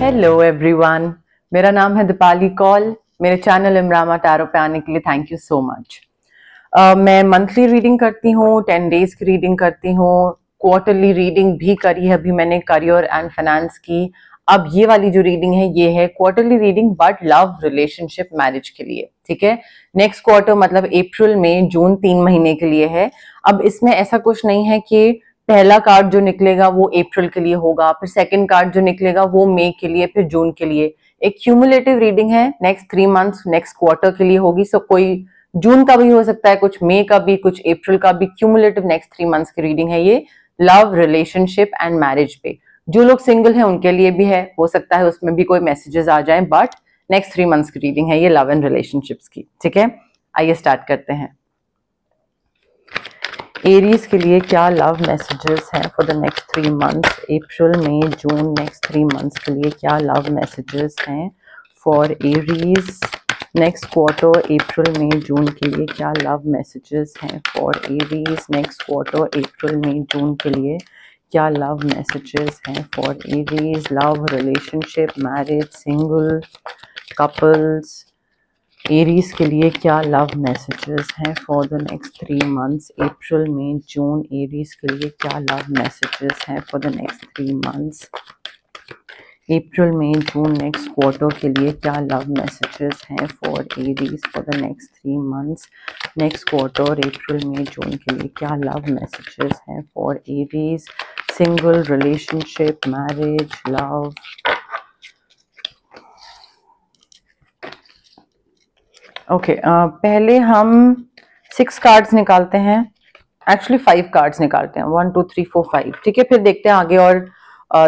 Hello everyone, मेरा नाम है दीपाली कौल। मेरे चैनल इमरामा टैरो पे आने के लिए थैंक यू सो मच। मैं मंथली रीडिंग करती हूँ, 10 डेज की रीडिंग करती हूँ, क्वार्टरली रीडिंग भी करी है अभी मैंने करियर एंड फाइनेंस की। अब ये वाली जो रीडिंग है ये है quarterly reading but love, relationship, marriage के लिए। ठीक है, नेक्स्ट क्वार्टर मतलब अप्रैल, मई, जून 3 महीने के लिए है। अब इसमें ऐसा कुछ नहीं है कि पहला कार्ड जो निकलेगा वो अप्रैल के लिए होगा, फिर सेकंड कार्ड जो निकलेगा वो मई के लिए, फिर जून के लिए। एक क्यूमुलेटिव रीडिंग है, नेक्स्ट 3 मंथ्स नेक्स्ट क्वार्टर के लिए होगी। सो कोई जून का भी हो सकता है, कुछ मई का भी, कुछ अप्रैल का भी। क्यूमुलेटिव नेक्स्ट 3 मंथ्स की रीडिंग है ये, लव, रिलेशनशिप एंड मैरिज पे। जो लोग सिंगल हैं उनके लिए भी है, हो सकता है उसमें भी कोई मैसेजेस आ जाए, बट नेक्स्ट 3 मंथ्स की रीडिंग है ये लव एंड रिलेशनशिप्स की। ठीक है, आइए स्टार्ट करते हैं। एरीज के लिए क्या लव मैसेजेस हैं for the next 3 months, April, May, June, next 3 months के लिए क्या लव मैसेजेस हैं for Aries. Next quarter April, May, June के लिए क्या लव मैसेजेस हैं for Aries. Next quarter April, May, June के लिए क्या लव मैसेजेस हैं for Aries. Love, relationship, marriage, single, couples. Aries के लिए क्या लव मैसेजेस हैं for the next 3 months, April, मई, जून। एरीज के लिए क्या लव मैसेजेस हैं for the next 3 months, April, May, June, next quarter के लिए क्या लव मैसेजेस हैं for Aries for the next 3 months, next quarter April, May, June के लिए क्या लव मैसेजेस हैं for Aries. Single, relationship, marriage, love. Okay, पहले हम 6 कार्ड्स निकालते हैं, एक्चुअली 5 कार्ड्स निकालते हैं, 1 2 3 4 5। ठीक है, फिर देखते हैं आगे और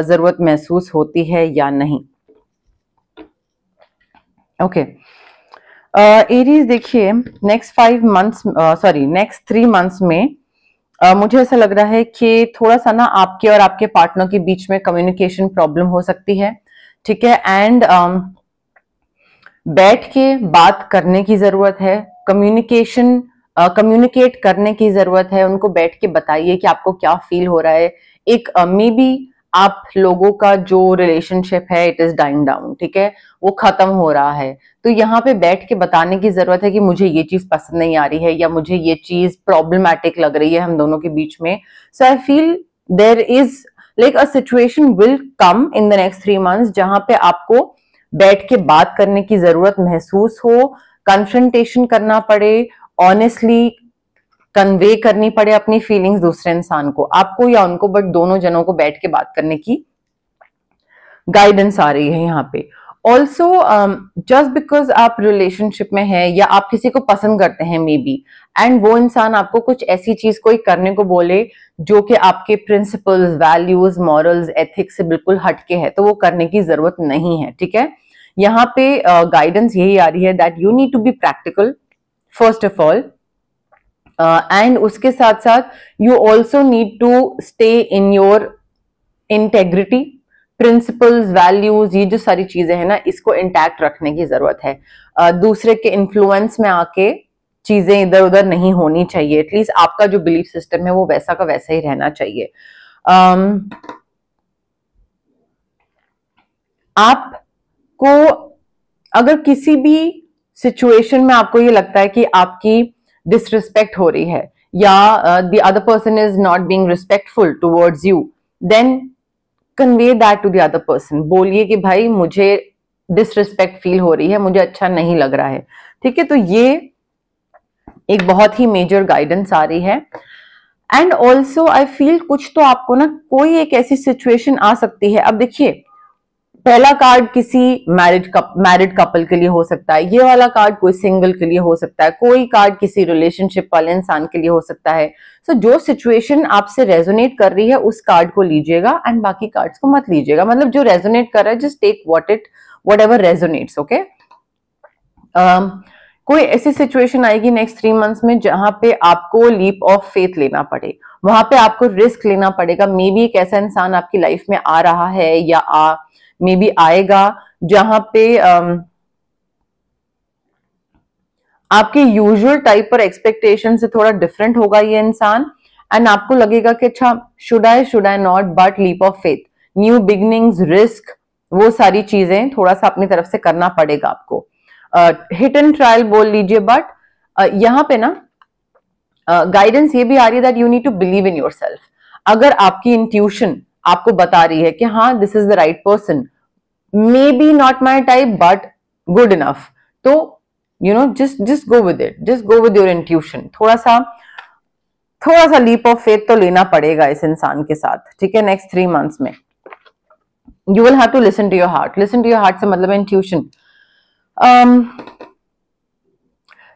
जरूरत महसूस होती है या नहीं। ओके, एरीज देखिए, next 5 months, sorry next 3 months में मुझे ऐसा लग रहा है कि थोड़ा सा ना आपके और आपके पार्टनर के बीच में कम्युनिकेशन प्रॉब्लम हो सकती है। ठीक है, एंड बैठ के बात करने की जरूरत है, कम्युनिकेट करने की जरूरत है। उनको बैठ के बताइए कि आपको क्या फील हो रहा है। एक मे बी आप लोगों का जो रिलेशनशिप है इट इज डाइंग डाउन, ठीक है, वो खत्म हो रहा है। तो यहाँ पे बैठ के बताने की जरूरत है कि मुझे ये चीज पसंद नहीं आ रही है या मुझे ये चीज प्रॉब्लमैटिक लग रही है हम दोनों के बीच में। So I feel there is like a situation will come in the next 3 months जहां पे आपको बैठ के बात करने की जरूरत महसूस हो, कन्फ्रंटेशन करना पड़े, ऑनेस्टली कन्वे करनी पड़े अपनी फीलिंग्स दूसरे इंसान को, आपको या उनको, बट दोनों जनों को बैठ के बात करने की गाइडेंस आ रही है यहाँ पे। ऑल्सो जस्ट बिकॉज आप रिलेशनशिप में हैं या आप किसी को पसंद करते हैं मे बी, एंड वो इंसान आपको कुछ ऐसी चीज कोई करने को बोले जो कि आपके प्रिंसिपल्स, वैल्यूज, मॉरल्स, एथिक्स से बिल्कुल हटके है, तो वो करने की जरूरत नहीं है। ठीक है, यहाँ पे गाइडेंस यही आ रही है that you need to be practical first of all, and उसके साथ साथ you also need to stay in your integrity, principles, values, ये जो सारी चीजें हैं ना, इसको इंटैक्ट रखने की जरूरत है। दूसरे के इन्फ्लुएंस में आके चीजें इधर उधर नहीं होनी चाहिए। एटलीस्ट आपका जो बिलीफ सिस्टम है वो वैसा का वैसा ही रहना चाहिए। आपको अगर किसी भी सिचुएशन में आपको ये लगता है कि आपकी डिसरिस्पेक्ट हो रही है या the other person is not being respectful towards you, then convey that to the other person. बोलिए कि भाई मुझे डिसरिस्पेक्ट फील हो रही है, मुझे अच्छा नहीं लग रहा है। ठीक है, तो ये एक बहुत ही मेजर गाइडेंस आ रही है। एंड ऑल्सो आई फील कुछ तो आपको ना कोई एक ऐसी सिचुएशन आ सकती है। अब देखिए, पहला कार्ड किसी मैरिड कपल के लिए हो सकता है, ये वाला कार्ड कोई सिंगल के लिए हो सकता है, कोई कार्ड किसी रिलेशनशिप वाले इंसान के लिए हो सकता है। सो जो सिचुएशन आपसे रेजोनेट कर रही है उस कार्ड को लीजिएगा एंड बाकी कार्ड्स को मत लीजिएगा। मतलब जो रेजोनेट कर रहा है just take what ever resonates. Okay, कोई ऐसी सिचुएशन आएगी नेक्स्ट 3 मंथ्स में जहां पे आपको लीप ऑफ फेथ लेना पड़े, वहां पे आपको रिस्क लेना पड़ेगा। मे बी एक ऐसा इंसान आपकी लाइफ में आ रहा है या मे बी आएगा जहां पे आपके यूजुअल टाइप और एक्सपेक्टेशन से थोड़ा डिफरेंट होगा ये इंसान, एंड आपको लगेगा कि अच्छा should I not, but leap of faith, new beginnings, risk, वो सारी चीजें थोड़ा सा अपनी तरफ से करना पड़ेगा आपको। हिट एंड ट्रायल बोल लीजिए, बट यहाँ पे ना गाइडेंस ये भी आ रही है that you need to believe in yourself. अगर आपकी इंट्यूशन आपको बता रही है कि हाँ this is the right person, maybe not my type but good enough, तो you know just go with it, just go with your intuition. थोड़ा सा लीप ऑफ फेथ तो लेना पड़ेगा इस इंसान के साथ, ठीक है। नेक्स्ट 3 मंथ्स में you will have to listen to your heart. Listen to your heart से मतलब इंट्यूशन।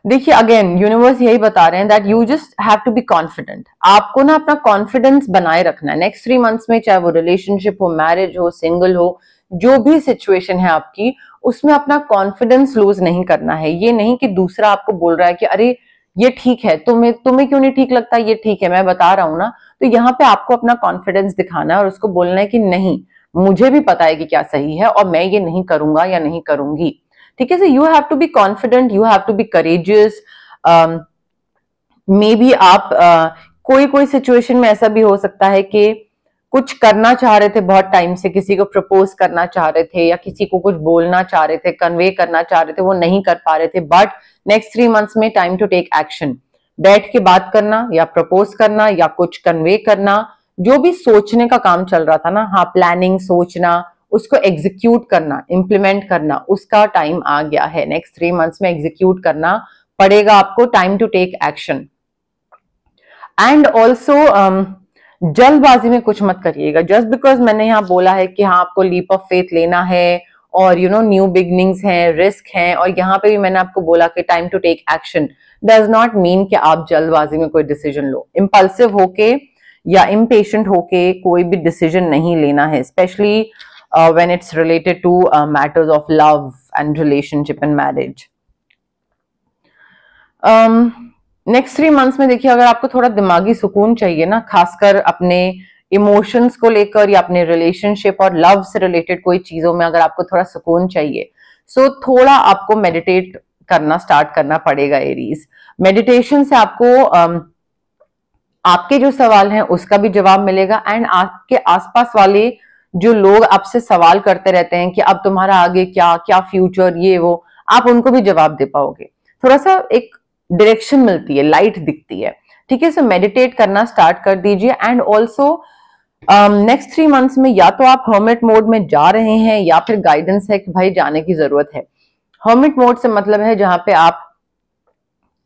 देखिए अगेन यूनिवर्स यही बता रहे हैं that you just have to be confident. आपको ना अपना कॉन्फिडेंस बनाए रखना है नेक्स्ट 3 मंथ्स में, चाहे वो रिलेशनशिप हो, मैरिज हो, सिंगल हो, जो भी सिचुएशन है आपकी, उसमें अपना कॉन्फिडेंस लूज नहीं करना है। ये नहीं कि दूसरा आपको बोल रहा है कि अरे ये ठीक है, तुम्हें क्यों नहीं ठीक लगता, ये ठीक है, मैं बता रहा हूं ना। तो यहाँ पे आपको अपना कॉन्फिडेंस दिखाना है और उसको बोलना है कि नहीं, मुझे भी पता है कि क्या सही है और मैं ये नहीं करूंगा या नहीं करूंगी, ठीक है। So you have to be confident, you have to be courageous. Maybe आप कोई सिचुएशन में ऐसा भी हो सकता है कि कुछ करना चाह रहे थे बहुत टाइम से, किसी को प्रपोज करना चाह रहे थे या किसी को कुछ बोलना चाह रहे थे, कन्वे करना चाह रहे थे, वो नहीं कर पा रहे थे, बट नेक्स्ट 3 मंथ्स में टाइम टू टेक एक्शन। बैठ के बात करना या प्रपोज करना या कुछ कन्वे करना, जो भी सोचने का काम चल रहा था ना, हाँ प्लानिंग, सोचना, उसको एग्जीक्यूट करना, इंप्लीमेंट करना, उसका टाइम आ गया है। नेक्स्ट 3 मंथ्स में एग्जीक्यूट करना पड़ेगा आपको, time to take action. And also जल्दबाजी में कुछ मत करिएगा। जस्ट बिकॉज मैंने यहाँ बोला है कि हाँ आपको लीप ऑफ फेथ लेना है और यू नो न्यू बिगनिंग्स हैं, रिस्क हैं, और यहाँ पे भी मैंने आपको बोला कि time to take action, does not mean कि आप जल्दबाजी में कोई डिसीजन लो। इंपल्सिव होके या इम्पेशेंट होके कोई भी डिसीजन नहीं लेना है, specially when it's related to matters of love and relationship and marriage. Next 3 months में देखिए, अगर आपको थोड़ा दिमागी सुकून चाहिए ना, खासकर अपने इमोशंस को लेकर या अपने रिलेशनशिप और लव से रिलेटेड कोई चीजों में अगर आपको थोड़ा सुकून चाहिए, सो थोड़ा आपको मेडिटेट करना स्टार्ट करना पड़ेगा एरीज। मेडिटेशन से आपको आपके जो सवाल हैं उसका भी जवाब मिलेगा, एंड आपके आसपास वाले जो लोग आपसे सवाल करते रहते हैं कि अब तुम्हारा आगे क्या क्या फ्यूचर, ये वो, आप उनको भी जवाब दे पाओगे। थोड़ा सा एक डायरेक्शन मिलती है, लाइट दिखती है, ठीक है। सो मेडिटेट करना स्टार्ट कर दीजिए। एंड ऑल्सो नेक्स्ट 3 मंथ्स में या तो आप हर्मिट मोड में जा रहे हैं या फिर गाइडेंस है कि भाई जाने की जरूरत है। हर्मिट मोड से मतलब है जहां पे आप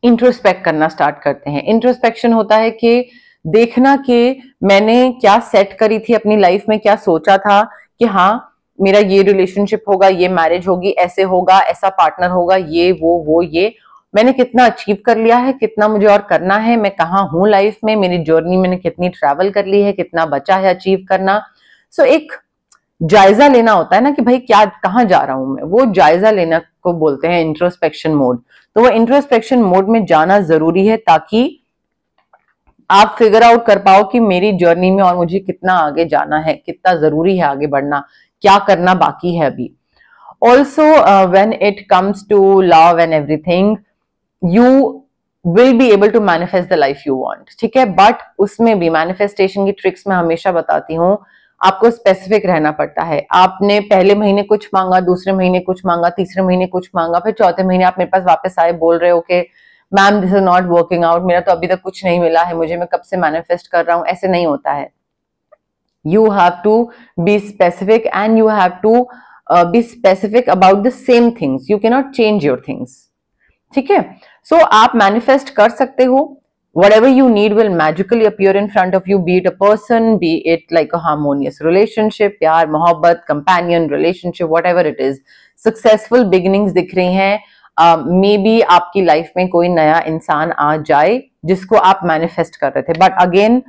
इंट्रोस्पेक्ट करना स्टार्ट करते हैं। इंट्रोस्पेक्शन होता है कि देखना कि मैंने क्या सेट करी थी अपनी लाइफ में, क्या सोचा था कि हाँ मेरा ये रिलेशनशिप होगा, ये मैरिज होगी, ऐसे होगा, ऐसा पार्टनर होगा, ये वो ये मैंने कितना अचीव कर लिया है, कितना मुझे और करना है, मैं कहाँ हूं लाइफ में, मेरी जर्नी मैंने कितनी ट्रैवल कर ली है, कितना बचा है अचीव करना। सो एक जायजा लेना होता है ना कि भाई क्या कहाँ जा रहा हूं मैं, वो जायजा लेना को बोलते हैं इंट्रोस्पेक्शन मोड। तो वो इंट्रोस्पेक्शन मोड में जाना जरूरी है ताकि आप फिगर आउट कर पाओ कि मेरी जर्नी में और मुझे कितना आगे जाना है, कितना जरूरी है आगे बढ़ना, क्या करना बाकी है अभी। Also when it comes to love and everything, you will be able to manifest the life you want, ठीक है। बट उसमें भी मैनिफेस्टेशन की ट्रिक्स मैं हमेशा बताती हूँ, आपको स्पेसिफिक रहना पड़ता है। आपने पहले महीने कुछ मांगा, दूसरे महीने कुछ मांगा, तीसरे महीने कुछ मांगा, फिर चौथे महीने आप मेरे पास वापस आए, बोल रहे हो कि ma'am this is not working out, मेरा तो अभी तक कुछ नहीं मिला है मुझे, मैं कब से मैनिफेस्ट कर रहा हूं। ऐसे नहीं होता है। You have to be specific and you have to be specific about the same things, you can not change your things, ठीक है। सो आप मैनिफेस्ट कर सकते हो, whatever you need will magically appear in front of you, be it a person, be it like a harmonious relationship, प्यार, मोहब्बत, companion relationship, whatever it is, successful beginnings दिख रही हैं। मे बी आपकी लाइफ में कोई नया इंसान आ जाए जिसको आप मैनिफेस्ट कर रहे थे। बट अगेन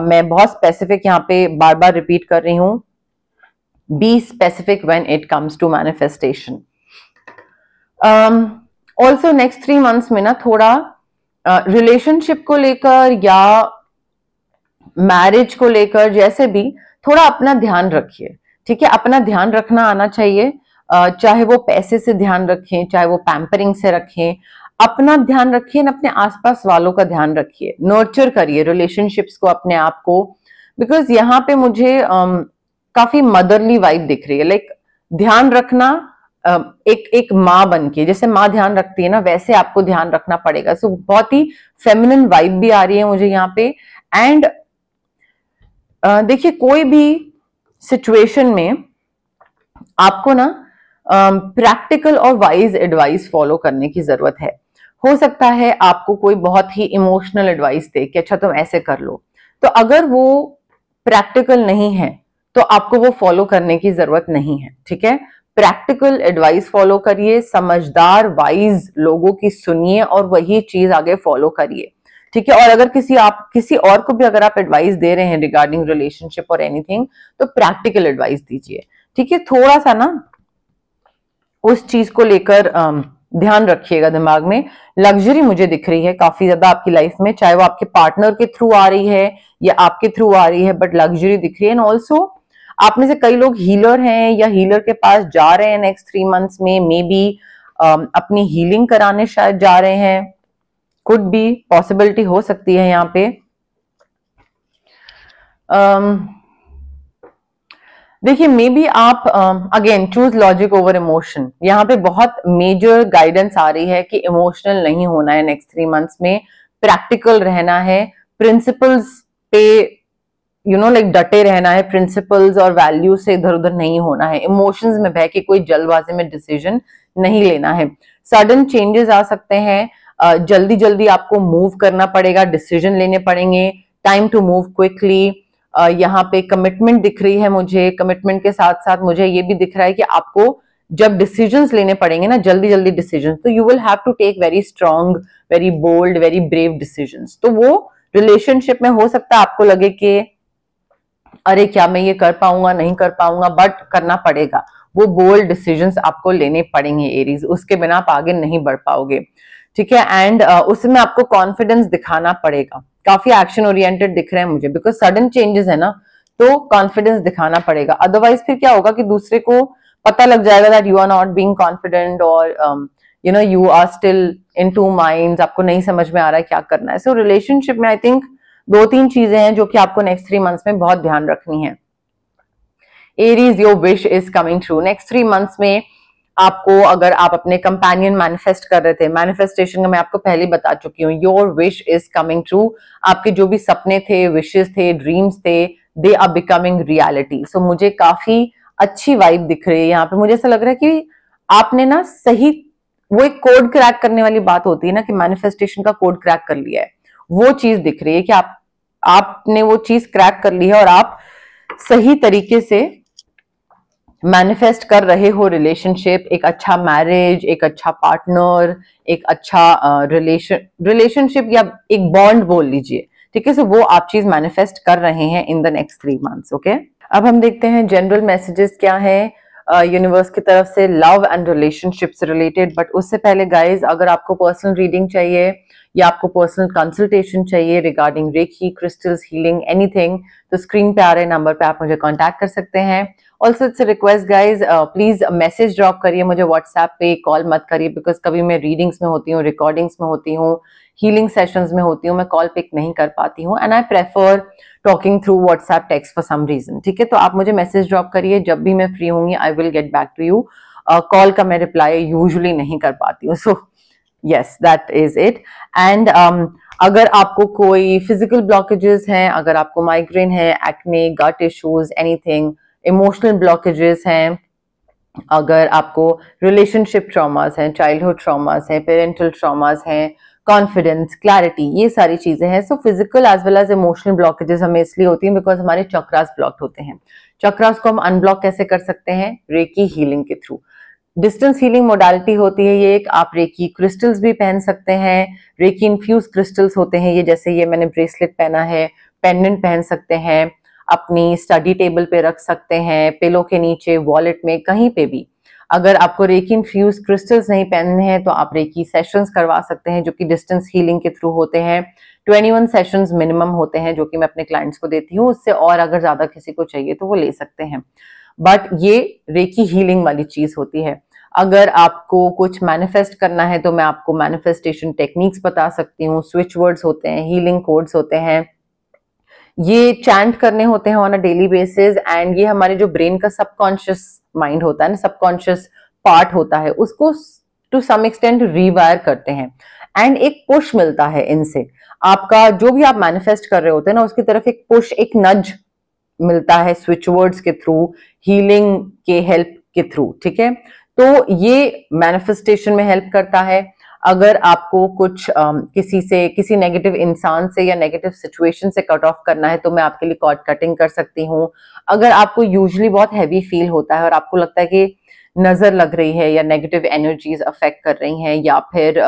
मैं बहुत स्पेसिफिक यहाँ पे बार बार रिपीट कर रही हूँ, be specific when it comes to manifestation. Also next 3 months में ना थोड़ा रिलेशनशिप को लेकर या मैरिज को लेकर, जैसे भी थोड़ा अपना ध्यान रखिए, ठीक है। अपना ध्यान रखना आना चाहिए, चाहे वो पैसे से ध्यान रखें, चाहे वो पैम्परिंग से रखें, अपना ध्यान रखिए, अपने आसपास वालों का ध्यान रखिए, नर्चर करिए रिलेशनशिप्स को, अपने आप को। बिकॉज यहाँ पे मुझे काफी मदरली वाइब दिख रही है, लाइक ध्यान रखना एक माँ बन के, जैसे माँ ध्यान रखती है ना, वैसे आपको ध्यान रखना पड़ेगा। सो बहुत ही फेमिनिन वाइब भी आ रही है मुझे यहाँ पे। एंड देखिए, कोई भी सिचुएशन में आपको ना प्रैक्टिकल और वाइज एडवाइस फॉलो करने की जरूरत है। हो सकता है आपको कोई बहुत ही इमोशनल एडवाइस दे कि अच्छा तुम ऐसे कर लो, तो अगर वो प्रैक्टिकल नहीं है तो आपको वो फॉलो करने की जरूरत नहीं है, ठीक है। प्रैक्टिकल एडवाइस फॉलो करिए, समझदार वाइज लोगों की सुनिए और वही चीज आगे फॉलो करिए, ठीक है। और अगर किसी और को भी अगर आप एडवाइस दे रहे हैं रिगार्डिंग रिलेशनशिप और एनीथिंग, तो प्रैक्टिकल एडवाइस दीजिए, ठीक है। थोड़ा सा ना उस चीज को लेकर ध्यान रखिएगा दिमाग में। लग्जरी मुझे दिख रही है काफी ज्यादा आपकी लाइफ में, चाहे वो आपके पार्टनर के थ्रू आ रही है या आपके थ्रू आ रही है, बट लग्जरी दिख रही है। एंड ऑल्सो आप में से कई लोग हीलर हैं या हीलर के पास जा रहे हैं नेक्स्ट 3 मंथ्स में, मे बी अपनी हीलिंग कराने शायद जा रहे हैं, कुड बी पॉसिबिलिटी हो सकती है यहाँ पे। देखिए, मे बी आप again choose logic over emotion. यहाँ पे बहुत मेजर गाइडेंस आ रही है कि इमोशनल नहीं होना है नेक्स्ट 3 मंथ्स में, प्रैक्टिकल रहना है, प्रिंसिपल्स पे लाइक डटे रहना है, प्रिंसिपल्स और वैल्यू से इधर उधर नहीं होना है, इमोशंस में बह के कोई जल्दबाजी में डिसीजन नहीं लेना है। सडन चेंजेस आ सकते हैं, जल्दी जल्दी आपको मूव करना पड़ेगा, डिसीजन लेने पड़ेंगे, टाइम टू मूव क्विकली। यहाँ पे कमिटमेंट दिख रही है मुझे, कमिटमेंट के साथ साथ मुझे ये भी दिख रहा है कि आपको जब डिसीजंस लेने पड़ेंगे ना, जल्दी जल्दी डिसीजंस, तो you will have to take very strong, very bold, very brave decisions. तो वो रिलेशनशिप में हो सकता है आपको लगे कि अरे क्या मैं ये कर पाऊंगा, नहीं कर पाऊंगा, बट करना पड़ेगा। वो बोल्ड डिसीजंस आपको लेने पड़ेंगे एरीज, उसके बिना आप आगे नहीं बढ़ पाओगे, ठीक है। एंड उसमें आपको कॉन्फिडेंस दिखाना पड़ेगा, काफी एक्शन ओरिएंटेड दिख रहे हैं मुझे, बिकॉज सडन चेंजेस है ना, तो कॉन्फिडेंस दिखाना पड़ेगा। अदरवाइज फिर क्या होगा कि दूसरे को पता लग जाएगा that you are not being confident, और you are still in two minds, आपको नहीं समझ में आ रहा है क्या करना है। सो रिलेशनशिप में आई थिंक 2-3 चीजें हैं जो कि आपको नेक्स्ट 3 मंथ्स में बहुत ध्यान रखनी है। Aries, your wish is coming true next 3 months में। आपको, अगर आप अपने कंपेनियन मैनिफेस्ट कर रहे थे, मैनिफेस्टेशन का मैं आपको पहले ही बता चुकी हूँ, your wish is coming true. आपके जो भी सपने थे, विशेस थे, ड्रीम्स थे, दे आर बिकमिंग रियलिटी। सो मुझे काफी अच्छी वाइब दिख रही है यहाँ पे। मुझे ऐसा लग रहा है कि आपने ना सही, वो एक कोड क्रैक करने वाली बात होती है ना कि मैनिफेस्टेशन का कोड क्रैक कर लिया है, वो चीज दिख रही है कि आपने वो चीज क्रैक कर ली है और आप सही तरीके से मैनिफेस्ट कर रहे हो रिलेशनशिप, एक अच्छा मैरिज, एक अच्छा पार्टनर, एक अच्छा रिलेशनशिप या एक बॉन्ड बोल लीजिए, ठीक है। सो वो आप चीज मैनिफेस्ट कर रहे हैं इन द नेक्स्ट 3 मंथ्स, ओके। अब हम देखते हैं जनरल मैसेजेस क्या है यूनिवर्स की तरफ से लव एंड रिलेशनशिप से रिलेटेड। बट उससे पहले गाइज, अगर आपको पर्सनल रीडिंग चाहिए या आपको पर्सनल कंसल्टेशन चाहिए regarding reiki, crystals, healing, anything, तो स्क्रीन पे आ रहे नंबर पे आप मुझे कांटेक्ट कर सकते हैं। Also it's request guys, please message drop करिए मुझे व्हाट्सएप पे, कॉल मत करिए, बिकॉज कभी मैं रीडिंग्स में होती हूँ, रिकॉर्डिंग्स में होती हूँ, हीलिंग सेशंस में होती हूँ, मैं कॉल पिक नहीं कर पाती हूँ, and I prefer talking through WhatsApp text for some reason, ठीक है। तो आप मुझे मैसेज ड्रॉप करिए, जब भी मैं फ्री होंगी I will get back to you. Call का मैं रिप्लाई यूजुअली नहीं कर पाती हूँ, so yes, that is it. And अगर आपको कोई फिजिकल ब्लॉकेजेस हैं, अगर आपको माइग्रेन है, acne, gut issues, anything, emotional blockages हैं, अगर आपको रिलेशनशिप ट्रॉमास हैं, चाइल्डहुड ट्रॉमास हैं, पेरेंटल ट्रॉमास हैं, कॉन्फिडेंस, क्लैरिटी, ये सारी चीजें हैं। So physical as well as emotional blockages हमें इसलिए होती हैं बिकॉज हमारे चक्रास ब्लॉक्ड होते हैं। चक्रास को हम अनब्लॉक कैसे कर सकते हैं? रेकी हीलिंग के थ्रू। डिस्टेंस हीलिंग मोडालिटी होती है ये एक। आप रेकी क्रिस्टल्स भी पहन सकते हैं, रेकी इन्फ्यूज क्रिस्टल्स होते हैं ये, जैसे ये मैंने ब्रेसलेट पहना है, पेंडेंट पहन सकते हैं, अपनी स्टडी टेबल पे रख सकते हैं, पिलो के नीचे, वॉलेट में, कहीं पे भी। अगर आपको रेकी इन्फ्यूज क्रिस्टल्स नहीं पहनने हैं तो आप रेकी सेशंस करवा सकते हैं जो कि डिस्टेंस हीलिंग के थ्रू होते हैं। 21 सेशंस मिनिमम होते हैं जो कि मैं अपने क्लाइंट्स को देती हूँ, उससे और अगर ज्यादा किसी को चाहिए तो वो ले सकते हैं, बट ये रेकी हीलिंग वाली चीज होती है। अगर आपको कुछ मैनिफेस्ट करना है तो मैं आपको मैनिफेस्टेशन टेक्निक्स बता सकती हूँ, स्विच वर्ड्स होते हैं, हीलिंग कोड्स होते हैं, ये चैंट करने होते हैं on a daily basis, and ये हमारे जो ब्रेन का सबकॉन्शियस माइंड होता है ना, सबकॉन्शियस पार्ट होता है, उसको टू सम एक्सटेंट रीवायर करते हैं। एंड एक पुश मिलता है इनसे, आपका जो भी आप मैनिफेस्ट कर रहे होते हैं ना, उसकी तरफ एक पुश, एक नज मिलता है स्विच वर्ड्स के थ्रू, हीलिंग के हेल्प के थ्रू, ठीक है। तो ये मैनिफेस्टेशन में हेल्प करता है। अगर आपको कुछ किसी से, किसी नेगेटिव इंसान से या नेगेटिव सिचुएशन से कट ऑफ करना है, तो मैं आपके लिए कॉर्ड कटिंग कर सकती हूँ। अगर आपको यूजुअली बहुत हैवी फील होता है और आपको लगता है कि नजर लग रही है या नेगेटिव एनर्जीज अफेक्ट कर रही हैं, या फिर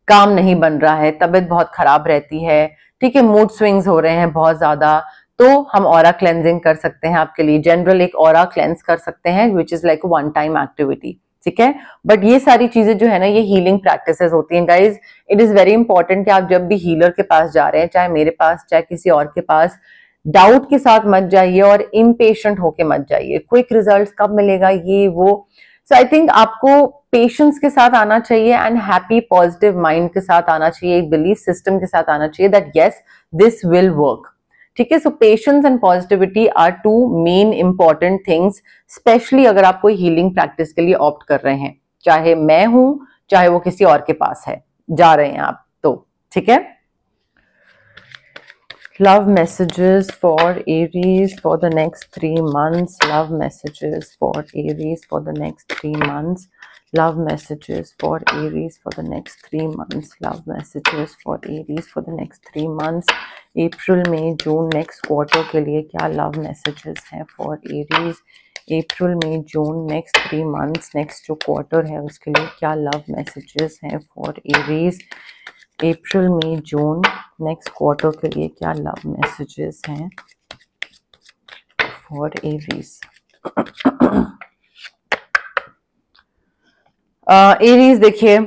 काम नहीं बन रहा है, तबीयत बहुत खराब रहती है, ठीक है, मूड स्विंग्स हो रहे हैं बहुत ज्यादा, तो हम ऑरा क्लेंजिंग कर सकते हैं आपके लिए। जनरल एक ऑरा क्लेंस कर सकते हैं, which is like one time activity, ठीक है। बट ये सारी चीजें जो है ना, ये हीलिंग प्रैक्टिसेस होती हैं guys. It is very important कि आप जब भी हीलर के पास जा रहे हैं, चाहे मेरे पास चाहे किसी और के पास, डाउट के साथ मत जाइए और इम्पेशेंट होके मत जाइए। क्विक रिजल्ट्स कब मिलेगा, ये वो। सो आई थिंक आपको पेशेंस के साथ आना चाहिए एंड हैप्पी पॉजिटिव माइंड के साथ आना चाहिए, एक बिलीफ सिस्टम के साथ आना चाहिए that yes this will work, ठीक है। So patience and positivity are two main important things, specially अगर आप कोई हीलिंग प्रैक्टिस के लिए ऑप्ट कर रहे हैं, चाहे मैं हूं चाहे वो किसी और के पास है, जा रहे हैं आप तो, ठीक है। Love messages for Aries for the next 3 months. Love messages for Aries for the next 3 months. Love messages for Aries for the next 3 months. Love messages for Aries for the next 3 months. April, May, June, next quarter के लिए क्या love messages हैं for Aries? April, May, June, next 3 months, next जो quarter है उसके लिए क्या love messages हैं for Aries? April, May, June, next quarter के लिए क्या लव मैसेजेस हैं फॉर एरीज? एरीज देखिए,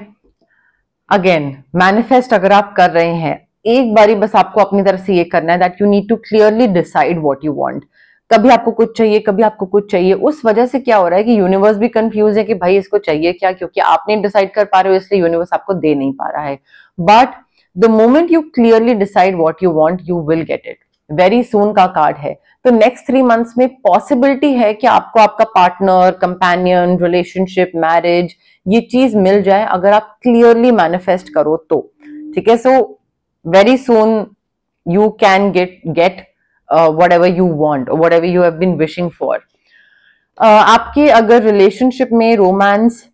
अगेन मैनिफेस्ट अगर आप कर रहे हैं, एक बारी बस आपको अपनी तरफ से ये करना है that you need to clearly decide what you want. कभी आपको कुछ चाहिए, कभी आपको कुछ चाहिए। उस वजह से क्या हो रहा है कि यूनिवर्स भी कंफ्यूज है कि भाई इसको चाहिए क्या, क्योंकि आप नहीं डिसाइड कर पा रहे हो, इसलिए यूनिवर्स आपको दे नहीं पा रहा है। But the moment you clearly decide what you want, you will get it. Very soon का कार्ड है, तो नेक्स्ट 3 मंथ्स में पॉसिबिलिटी है कि आपको आपका पार्टनर, कंपेनियन, रिलेशनशिप, मैरिज, ये चीज मिल जाए अगर आप क्लियरली मैनिफेस्ट करो तो, ठीक है। So very soon you can get whatever you want or whatever you have been wishing for. आपके अगर रिलेशनशिप में रोमांस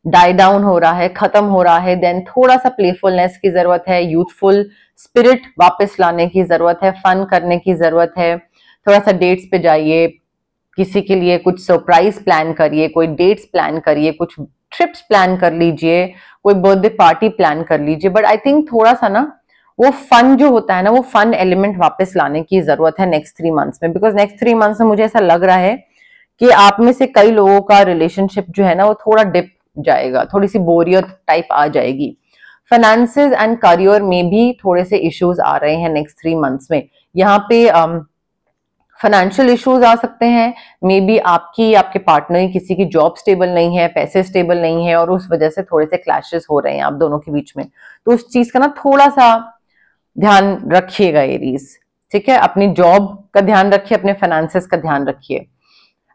डाई डाउन हो रहा है, खत्म हो रहा है, देन थोड़ा सा प्लेफुलनेस की जरूरत है, यूथफुल स्पिरिट वापस लाने की जरूरत है, फन करने की जरूरत है। थोड़ा सा डेट्स पे जाइए, किसी के लिए कुछ सरप्राइज प्लान करिए, कोई डेट्स प्लान करिए, कुछ ट्रिप्स प्लान कर लीजिए, कोई बर्थडे पार्टी प्लान कर लीजिए। बट आई थिंक थोड़ा सा ना वो फन जो होता है ना, वो फन एलिमेंट वापस लाने की जरूरत है नेक्स्ट 3 मंथ्स में, बिकॉज नेक्स्ट 3 मंथ्स में मुझे ऐसा लग रहा है कि आप में से कई लोगों का रिलेशनशिप जो है ना, वो थोड़ा डिप जाएगा, थोड़ी सी बोरियत टाइप आ जाएगी। फाइनेंसेस एंड करियर में भी थोड़े से इश्यूज आ रहे हैं नेक्स्ट 3 मंथ्स में। यहाँ पे फाइनेंशियल इश्यूज आ सकते हैं, मे बी आपकी, आपके पार्टनर की, किसी की जॉब स्टेबल नहीं है, पैसे स्टेबल नहीं है, और उस वजह से थोड़े से क्लैशेस हो रहे हैं आप दोनों के बीच में। तो उस चीज का ना थोड़ा सा ध्यान रखिएगा एरीज, ठीक है। अपनी जॉब का ध्यान रखिए, अपने फाइनेंसेस का ध्यान रखिए।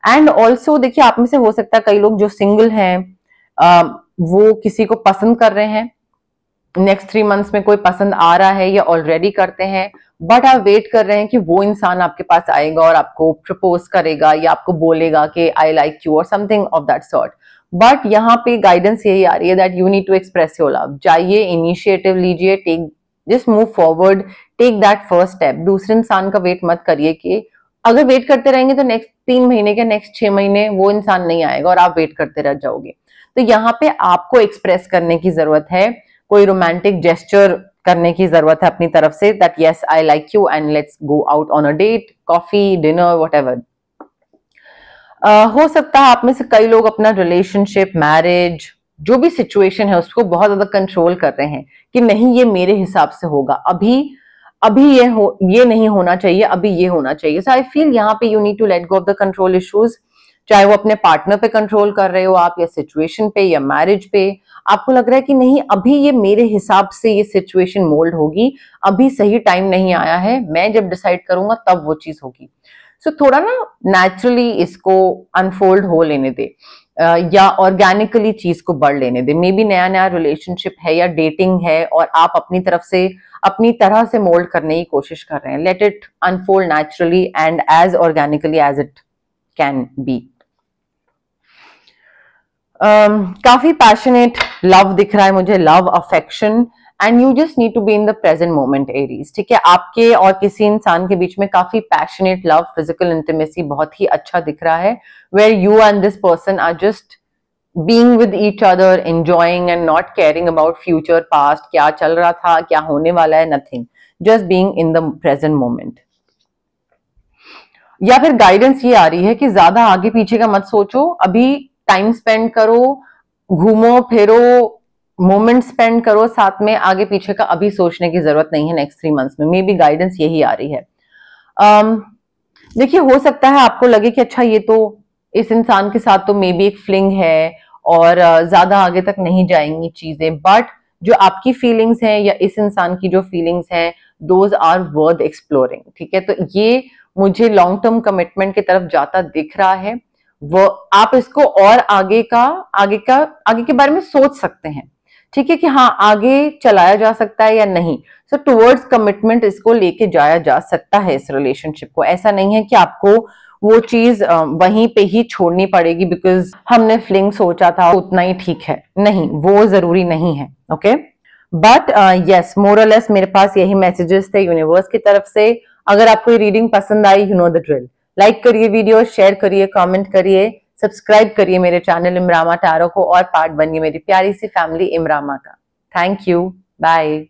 एंड ऑल्सो देखिए, आप में से हो सकता है कई लोग जो सिंगल हैं, वो किसी को पसंद कर रहे हैं, नेक्स्ट 3 मंथ्स में कोई पसंद आ रहा है या ऑलरेडी करते हैं, बट आप वेट कर रहे हैं कि वो इंसान आपके पास आएगा और आपको प्रपोज करेगा या आपको बोलेगा कि आई लाइक यू और something of that sort. But यहाँ पे गाइडेंस यही आ रही है that you need to express your love. जाइए, इनिशिएटिव लीजिए, take just move forward, take that first step. दूसरे इंसान का वेट मत करिए कि अगर वेट करते रहेंगे तो नेक्स्ट 3 महीने के नेक्स्ट 6 महीने वो इंसान नहीं आएगा और आप वेट करते रह जाओगे। तो यहाँ पे आपको एक्सप्रेस करने की जरूरत है, कोई रोमांटिक जेस्चर करने की जरूरत है अपनी तरफ से that yes I like you and let's go out on a date, coffee, dinner, whatever. हो सकता है आप में से कई लोग अपना रिलेशनशिप, मैरिज, जो भी सिचुएशन है उसको बहुत ज्यादा कंट्रोल कर रहे हैं कि नहीं ये मेरे हिसाब से होगा, अभी ये नहीं होना चाहिए, अभी ये होना चाहिए। सो आई फील यहाँ पे you need to let go of the control issues, चाहे वो अपने पार्टनर पे कंट्रोल कर रहे हो आप, या सिचुएशन पे, या मैरिज पे। आपको लग रहा है कि नहीं अभी ये मेरे हिसाब से ये सिचुएशन मोल्ड होगी, अभी सही टाइम नहीं आया है, मैं जब डिसाइड करूंगा तब वो चीज होगी। सो थोड़ा ना नेचुरली इसको अनफोल्ड हो लेने दे, या ऑर्गेनिकली चीज को बढ़ लेने दे। मे बी नया नया रिलेशनशिप है या डेटिंग है और आप अपनी तरफ से अपनी तरह से मोल्ड करने की कोशिश कर रहे हैं। Let it unfold naturally and as organically as it can be. काफी पैशनेट लव दिख रहा है मुझे, love, affection, and you just need to be in the present moment Aries. ठीक है, आपके और किसी इंसान के बीच में काफी पैशनेट लव, फिजिकल इंटीमेसी बहुत ही अच्छा दिख रहा है, where you and this person are just being with each other, enjoying and not caring about future, past, क्या चल रहा था, क्या होने वाला है, nothing, just being in the present moment. या फिर गाइडेंस ये आ रही है कि ज्यादा आगे पीछे का मत सोचो, अभी टाइम स्पेंड करो, घूमो फिरो, मोमेंट स्पेंड करो साथ में, आगे पीछे का अभी सोचने की जरूरत नहीं है नेक्स्ट 3 मंथ्स में। मे बी गाइडेंस यही आ रही है। देखिए, हो सकता है आपको लगे कि अच्छा ये तो इस इंसान के साथ तो मे बी एक फ्लिंग है और ज्यादा आगे तक नहीं जाएंगी चीजें, बट जो आपकी फीलिंग्स हैं या इस इंसान की जो फीलिंग्स हैं, दोज आर वर्थ एक्सप्लोरिंग। ठीक है, तो ये मुझे लॉन्ग टर्म कमिटमेंट की तरफ जाता दिख रहा है। वो आप इसको और आगे के बारे में सोच सकते हैं। ठीक है, कि हाँ आगे चलाया जा सकता है या नहीं। सो टुवर्ड्स कमिटमेंट इसको लेके जाया जा सकता है इस रिलेशनशिप को। ऐसा नहीं है कि आपको वो चीज वहीं पे ही छोड़नी पड़ेगी बिकॉज हमने फ्लिंग सोचा था उतना ही ठीक है, नहीं, वो जरूरी नहीं है। ओके, बट यस, मोर और लेस मेरे पास यही मैसेजेस थे यूनिवर्स की तरफ से। अगर आपको ये रीडिंग पसंद आई, you know the drill, like करिए वीडियो, शेयर करिए, कमेंट करिए, सब्सक्राइब करिए मेरे चैनल इमरामा टैरो को और पार्ट बनिए मेरी प्यारी सी फैमिली इमरामा का। Thank you, bye.